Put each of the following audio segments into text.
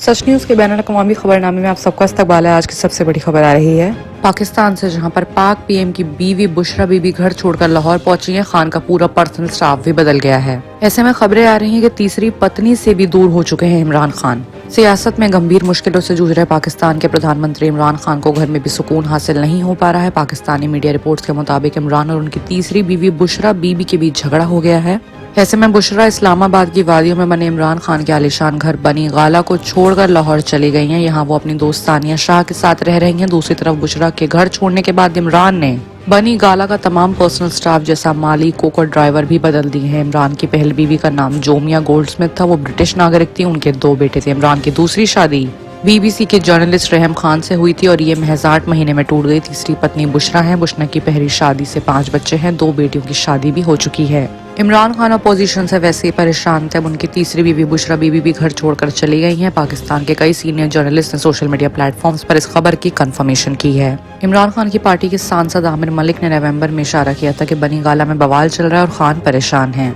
सच news के बैनुल-अक़वामी खबरनामे में आप सबका इस्तकबाल है। आज की सबसे बड़ी खबर आ रही है पाकिस्तान से, जहां पर पाक पीएम की बीवी बुशरा बीबी घर छोड़कर लाहौर पहुंची है। खान का पूरा पर्सनल स्टाफ भी बदल गया है। ऐसे में खबरें आ रही हैं कि तीसरी पत्नी से भी दूर हो चुके हैं इमरान खान। सियासत में गंभीर मुश्किलों से जूझ रहे पाकिस्तान के प्रधानमंत्री इमरान खान को घर में भी सुकून हासिल नहीं हो पा रहा है। पाकिस्तानी मीडिया रिपोर्ट्स के मुताबिक इमरान और उनकी तीसरी बीवी बुशरा बीबी के बीच झगड़ा हो गया है। ऐसे में बुशरा इस्लामाबाद की वादियों में बने इमरान खान के आलीशान घर बनी गाला को छोड़कर लाहौर चली गई हैं। यहाँ वो अपनी दोस्त सानिया शाह के साथ रह रही हैं। दूसरी तरफ बुशरा के घर छोड़ने के बाद इमरान ने बनी गाला का तमाम पर्सनल स्टाफ जैसा माली, कुक और ड्राइवर भी बदल दिए हैं। इमरान की पहली बीवी का नाम जोमिया गोल्डस्मिथ था। वो ब्रिटिश नागरिक थी। उनके 2 बेटे थे। इमरान की दूसरी शादी बीबीसी के जर्नलिस्ट रहम खान से हुई थी और ये महज 8 महीने में टूट गई। तीसरी पत्नी बुशरा है। बुशरा की पहली शादी से 5 बच्चे हैं। 2 बेटियों की शादी भी हो चुकी है। इमरान खान अपोजिशन से वैसे ही परेशान थे। अब उनकी तीसरी बीवी बुशरा बीबी भी घर छोड़कर चली गई हैं। पाकिस्तान के कई सीनियर जर्नलिस्ट ने सोशल मीडिया प्लेटफॉर्म्स पर इस खबर की कंफर्मेशन की है। इमरान खान की पार्टी के सांसद आमिर मलिक ने नवंबर में इशारा किया था कि बनी गाला में बवाल चल रहा है और खान परेशान हैं।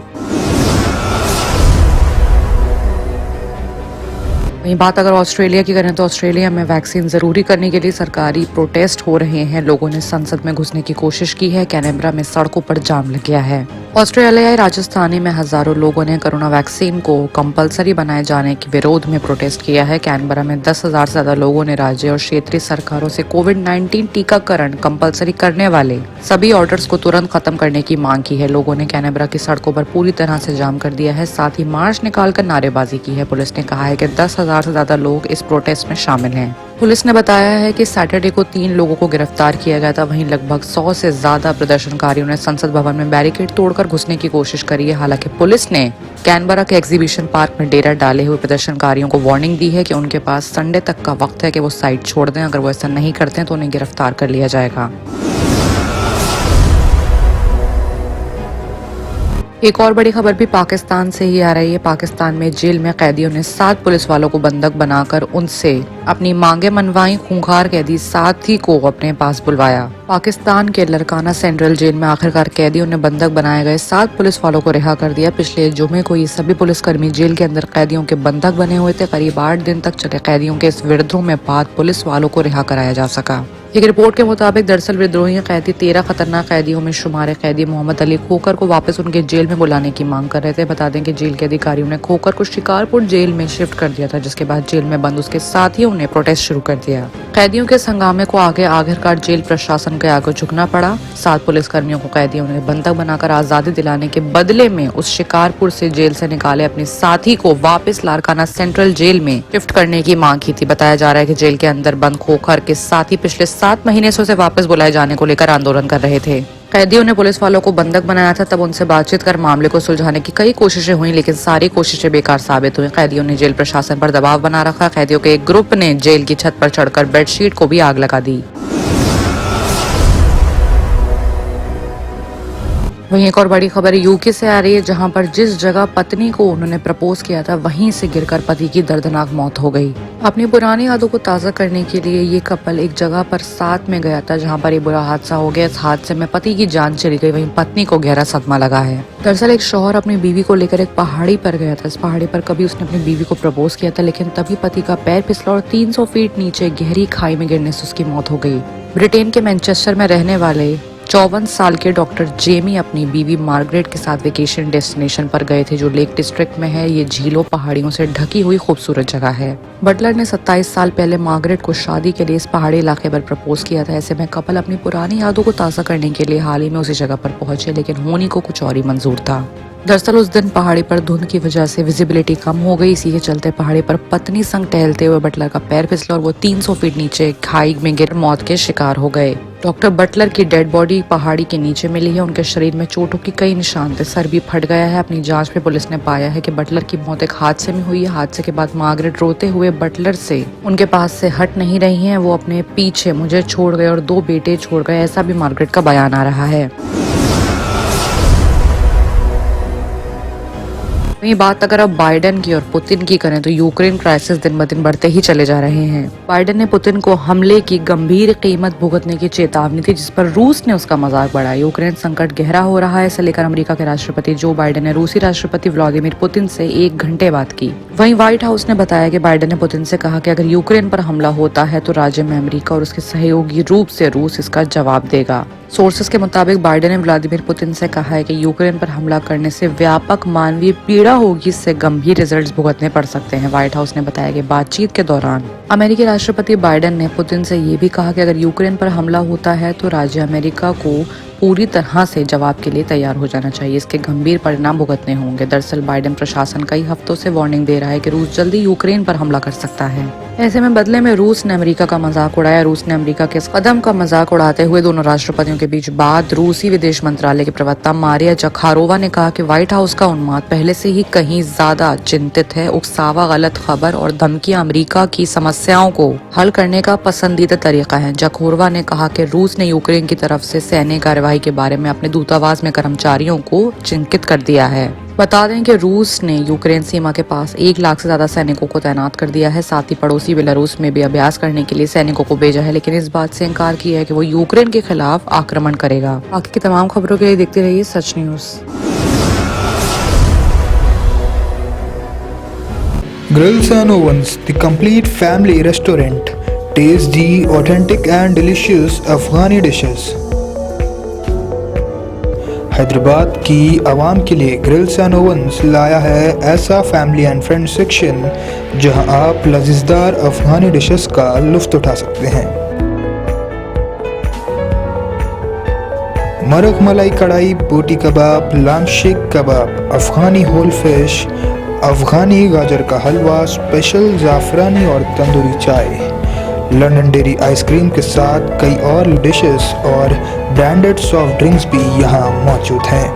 वहीं बात अगर ऑस्ट्रेलिया की करें तो ऑस्ट्रेलिया में वैक्सीन जरूरी करने के लिए सरकारी प्रोटेस्ट हो रहे हैं। लोगों ने संसद में घुसने की कोशिश की है। कैनबरा में सड़कों पर जाम लग गया है। ऑस्ट्रेलियाई राजस्थानी में हजारों लोगों ने कोरोना वैक्सीन को कंपलसरी बनाए जाने के विरोध में प्रोटेस्ट किया है। कैनबरा में 10,000 से ज्यादा लोगों ने राज्य और क्षेत्रीय सरकारों से कोविड-19 टीकाकरण कंपलसरी करने वाले सभी ऑर्डर्स को तुरंत खत्म करने की मांग की है। लोगों ने कैनबरा की सड़कों पर पूरी तरह से जाम कर दिया है। साथ ही मार्च निकालकर नारेबाजी की है। पुलिस ने कहा है कि 10,000 से ज्यादा लोग इस प्रोटेस्ट में शामिल हैं। पुलिस ने बताया है कि सैटरडे को 3 लोगों को गिरफ्तार किया गया था। वहीं लगभग 100 से ज्यादा प्रदर्शनकारियों ने संसद भवन में बैरिकेड तोड़कर घुसने की कोशिश करी है। हालांकि पुलिस ने कैनबरा के एग्जीबिशन पार्क में डेरा डाले हुए प्रदर्शनकारियों को वार्निंग दी है कि उनके पास संडे तक का वक्त है कि वो साइट छोड़ दें। अगर वो ऐसा नहीं करते हैं तो उन्हें गिरफ्तार कर लिया जाएगा। एक और बड़ी खबर भी पाकिस्तान से ही आ रही है। पाकिस्तान में जेल में कैदियों ने 7 पुलिस वालों को बंधक बनाकर उनसे अपनी मांगे मनवाई। खूंखार कैदी साथी को अपने पास बुलवाया। पाकिस्तान के लरकाना सेंट्रल जेल में आखिरकार कैदियों ने बंधक बनाए गए 7 पुलिस वालों को रिहा कर दिया। पिछले जुमे को ये सभी पुलिसकर्मी जेल के अंदर कैदियों के बंधक बने हुए थे। करीब 8 दिन तक चले कैदियों के इस विद्रोह में बाद पुलिस वालों को रिहा कराया जा सका। एक रिपोर्ट के मुताबिक दरअसल विद्रोही कैदी 13 खतरनाक कैदियों में शुमार कैदी मोहम्मद अली खोकर को वापस उनके जेल में बुलाने की मांग कर रहे थे। बता दें कि जेल के अधिकारियों ने खोकर को शिकारपुर जेल में शिफ्ट कर दिया था, जिसके बाद जेल में बंद उसके साथियों ने प्रोटेस्ट शुरू कर दिया। कैदियों के हंगामे को आखिरकार जेल प्रशासन के आगे झुकना पड़ा। 7 पुलिसकर्मियों को कैदियों ने बंधक बनाकर आजादी दिलाने के बदले में उस शिकारपुर से जेल से निकाले अपने साथी को वापस लारकाना सेंट्रल जेल में शिफ्ट करने की मांग की थी। बताया जा रहा है कि जेल के अंदर बंद खोकर के साथी पिछले 7 महीने से उसे वापस बुलाए जाने को लेकर आंदोलन कर रहे थे। कैदियों ने पुलिस वालों को बंधक बनाया था। तब उनसे बातचीत कर मामले को सुलझाने की कई कोशिशें हुई, लेकिन सारी कोशिशें बेकार साबित हुई। कैदियों ने जेल प्रशासन पर दबाव बना रखा। कैदियों के एक ग्रुप ने जेल की छत पर चढ़कर बेडशीट को भी आग लगा दी। वहीं एक और बड़ी खबर यूके से आ रही है, जहां पर जिस जगह पत्नी को उन्होंने प्रपोज किया था वहीं से गिरकर पति की दर्दनाक मौत हो गई। अपनी पुरानी यादों को ताज़ा करने के लिए ये कपल एक जगह पर साथ में गया था, जहां पर ये बुरा हादसा हो गया। इस हादसे में पति की जान चली गई, वहीं पत्नी को गहरा सदमा लगा है। दरअसल एक शौहर अपनी बीवी को लेकर एक पहाड़ी पर गया था। इस पहाड़ी पर कभी उसने अपनी बीवी को प्रपोज किया था, लेकिन तभी पति का पैर फिसला और 300 फीट नीचे गहरी खाई में गिरने से उसकी मौत हो गई। ब्रिटेन के मैनचेस्टर में रहने वाले 54 साल के डॉक्टर जेमी अपनी बीवी मार्गरेट के साथ वेकेशन डेस्टिनेशन पर गए थे, जो लेक डिस्ट्रिक्ट में है। ये झीलों पहाड़ियों से ढकी हुई खूबसूरत जगह है। बटलर ने 27 साल पहले मार्गरेट को शादी के लिए इस पहाड़ी इलाके पर प्रपोज किया था। ऐसे में कपल अपनी पुरानी यादों को ताज़ा करने के लिए हाल ही में उसी जगह पर पहुंचे, लेकिन होनी को कुछ और ही मंजूर था। दरअसल उस दिन पहाड़ी पर धुंध की वजह से विजिबिलिटी कम हो गई। इसी के चलते पहाड़ी पर पत्नी संग टहलते हुए बटलर का पैर फिसला और वो 300 फीट नीचे खाई में गिर मौत के शिकार हो गए। डॉक्टर बटलर की डेड बॉडी पहाड़ी के नीचे मिली है। उनके शरीर में चोटों की कई निशान थे, सर भी फट गया है। अपनी जांच में पुलिस ने पाया है कि बटलर की मौत एक हादसे में हुई है। हादसे के बाद मार्गरेट रोते हुए बटलर से उनके पास से हट नहीं रही हैं। वो अपने पीछे मुझे छोड़ गए और 2 बेटे छोड़ गए, ऐसा भी मार्गरेट का बयान आ रहा है। वहीं बात अगर अब बाइडेन की और पुतिन की करें तो यूक्रेन क्राइसिस दिन ब दिन बढ़ते ही चले जा रहे हैं। बाइडेन ने पुतिन को हमले की गंभीर कीमत भुगतने की चेतावनी दी, जिस पर रूस ने उसका मजाक बढ़ाया। यूक्रेन संकट गहरा हो रहा है, इसे लेकर अमेरिका के राष्ट्रपति जो बाइडेन ने रूसी राष्ट्रपति व्लादिमीर पुतिन से 1 घंटे बात की। वहीं व्हाइट हाउस ने बताया कि बाइडेन ने पुतिन से कहा कि अगर यूक्रेन पर हमला होता है तो राज्य में अमेरिका और उसके सहयोगी रूप से रूस इसका जवाब देगा। सोर्सेस के मुताबिक बाइडेन ने व्लादिमीर पुतिन से कहा है कि यूक्रेन पर हमला करने से व्यापक मानवीय पीड़ा होगी, इससे गंभीर रिजल्ट्स भुगतने पड़ सकते हैं। व्हाइट हाउस ने बताया कि बातचीत के दौरान अमेरिकी राष्ट्रपति बाइडेन ने पुतिन से ये भी कहा कि अगर यूक्रेन पर हमला होता है तो राज्य अमेरिका को पूरी तरह से जवाब के लिए तैयार हो जाना चाहिए, इसके गंभीर परिणाम भुगतने होंगे। दरअसल बाइडेन प्रशासन कई हफ्तों से वार्निंग दे रहा है कि रूस जल्दी यूक्रेन पर हमला कर सकता है। ऐसे में बदले में रूस ने अमेरिका का मजाक उड़ाया। रूस ने अमेरिका के इस कदम का मजाक उड़ाते हुए दोनों राष्ट्रपतियों के बीच बात रूसी विदेश मंत्रालय के प्रवक्ता मारिया जखारोवा ने कहा कि व्हाइट हाउस का उन्माद पहले से ही कहीं ज्यादा चिंतित है। उकसावा, गलत खबर और धमकियां अमेरिका की समस्याओं को हल करने का पसंदीदा तरीका है। जखारोवा ने कहा कि रूस ने यूक्रेन की तरफ से सैन्य कार्यवाही के बारे में अपने दूतावास में कर्मचारियों को चिंतित कर दिया है। बता दें कि रूस ने यूक्रेन सीमा के पास 1 लाख से ज्यादा सैनिकों को तैनात कर दिया है। साथ ही पड़ोसी बेलारूस में भी अभ्यास करने के लिए सैनिकों को भेजा है, लेकिन इस बात से इनकार किया है कि वो यूक्रेन के खिलाफ आक्रमण करेगा। बाकी की तमाम खबरों के लिए देखते रहिए सच news. Grills and Ovens, the complete family restaurant. Taste the authentic and delicious Afghani dishes. Hyderabad की आवाम के लिए ग्रिल्स एंड ओवंस लाया है ऐसा फैमिली एंड फ्रेंड सेक्शन जहां आप लजीजदार अफगानी डिशेस का लुत्फ उठा सकते हैं। मरग मलाई कढ़ाई, बोटी कबाब, लाम शेक कबाब, अफगानी होल फिश, अफगानी गाजर का हलवा, स्पेशल जाफरानी और तंदूरी चाय, लंदन डेयरी आइसक्रीम के साथ कई और डिशेस और ब्रांडेड सॉफ्ट ड्रिंक्स भी यहाँ मौजूद हैं।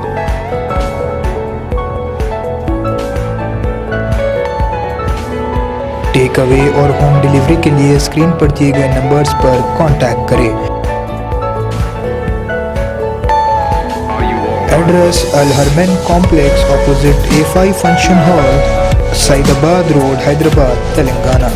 टेक अवे और होम डिलीवरी के लिए स्क्रीन पर दिए गए नंबर्स पर कांटेक्ट करें। Address Al Harmain complex opposite A5 function hall, Saidabad road, Hyderabad, Telangana.